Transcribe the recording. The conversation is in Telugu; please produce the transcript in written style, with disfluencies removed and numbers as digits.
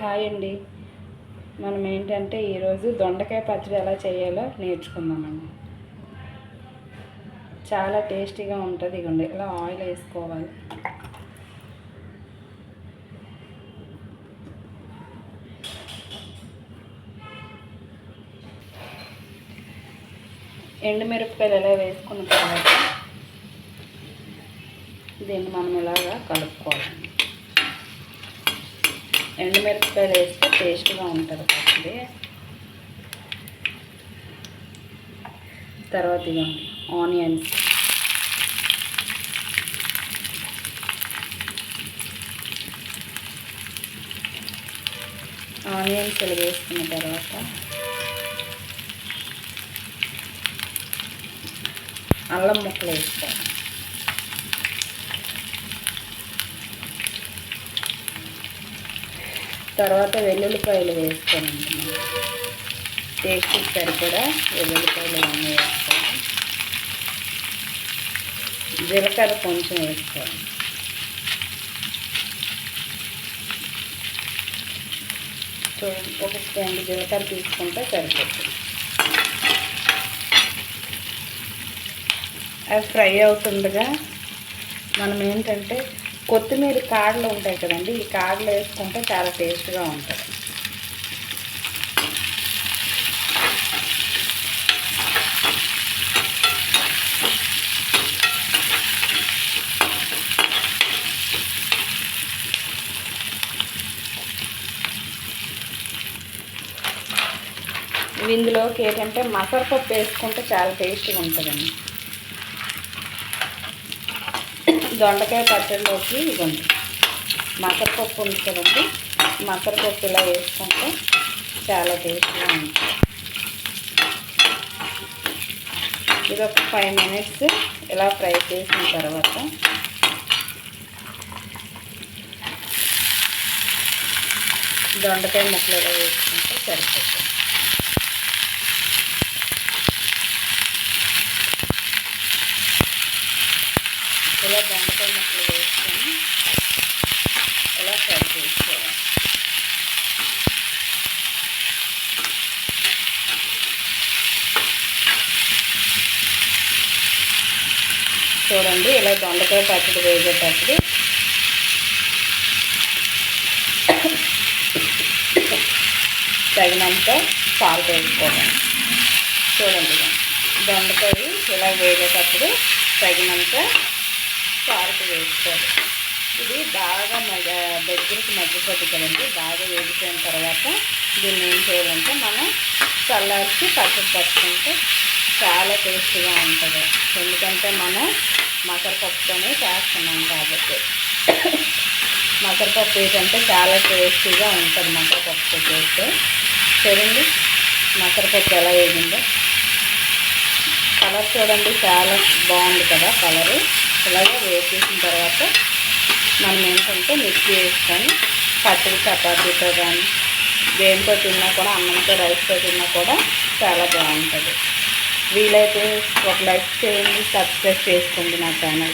హాయ్ అండి. మనం ఏంటంటే ఈరోజు దొండకాయ పచ్చడి ఎలా చేయాలో నేర్చుకుందామండి. చాలా టేస్టీగా ఉంటుంది. ఇగోండి ఇలా ఆయిల్ వేసుకోవాలి. ఎండుమిరపకాయలు ఎలా వేసుకున్న తర్వాత దీన్ని మనం ఇలాగా కలుపుకోవాలి. ఎండుమిరపకాయలు వేస్తే టేస్ట్గా ఉంటుంది పచ్చడి. తర్వాత ఇవ్వండి ఆనియన్స్, ఇలా వేసుకున్న తర్వాత అల్లం ముక్కలు వేసుకోవాలి. తర్వాత వెల్లుల్లిపాయలు వేసుకోనండి. టేస్ట్ సరిపడా వెల్లుల్లిపాయలు అన్నీ వేసుకోవాలి. జీలకర్ర కొంచెం వేసుకోవాలి. సో ఒక స్పూన్ జీలకర్ర తీసుకుంటే సరిపోతుంది. అది ఫ్రై అవుతుండగా మనం ఏంటంటే కొత్తిమీర కాడలు ఉంటాయి కదండి, ఈ కాడలు వేసుకుంటే చాలా టేస్ట్గా ఉంటుంది. ఇందులోకి ఏంటంటే మసరపప్పు వేసుకుంటే చాలా టేస్ట్గా ఉంటుందండి. దొండకాయ పచ్చడిలోకి ఇవ్వండి మసరపప్పు ఉంది కదండి, మసరపప్పు ఇలా వేసుకుంటే చాలా టేస్ట్గా ఉంటుంది. ఇది ఒక 5 minutes ఇలా ఫ్రై చేసిన తర్వాత దొండకాయ ముక్కలు ఇలా వేసుకుంటే సరిపోతుంది. ఇలా దొండకాయ ముక్కలు వేసుకొని ఇలా ఫ్రై చేసుకోవాలి. చూడండి ఇలా దొండకాయ పచ్చడి వేసేటప్పుడు తగినంత సాల్ట్ వేసుకోవాలి. చూడండి దొండకాయ ఇలా వేసేటప్పుడు తగినంత సాల్ట్ వేసుకోవాలి. ఇది బాగా దగ్గరికి మగ్గిపోతుంది కదండి. బాగా వేగిపోయిన తర్వాత దీన్ని ఏం చేయాలంటే మనం చల్లార్చి పచ్చడి పట్టుకుంటే చాలా టేస్టీగా ఉంటుంది. ఎందుకంటే మనం మసరపప్పుతోనే చేస్తున్నాం కాబట్టి. మసరపప్పు ఏంటంటే చాలా టేస్టీగా ఉంటుంది. మసరపప్పుతో చేస్తే చూడండి మసరపప్పు ఎలా వేగిందో. కలర్ చూడండి చాలా బాగుంది కదా కలరు. ఇలాగే వేసేసిన తర్వాత మనం ఏంటంటే మిక్సీ వేసుకొని పచ్చడి చపాతీతో కానీ దేనితో తిన్నా కూడా, అన్నంతో రైస్తో తిన్నా కూడా చాలా బాగుంటుంది. వీలైతే ఒక లైక్ చేయండి, సబ్స్క్రైబ్ చేసుకోండి నా ఛానల్.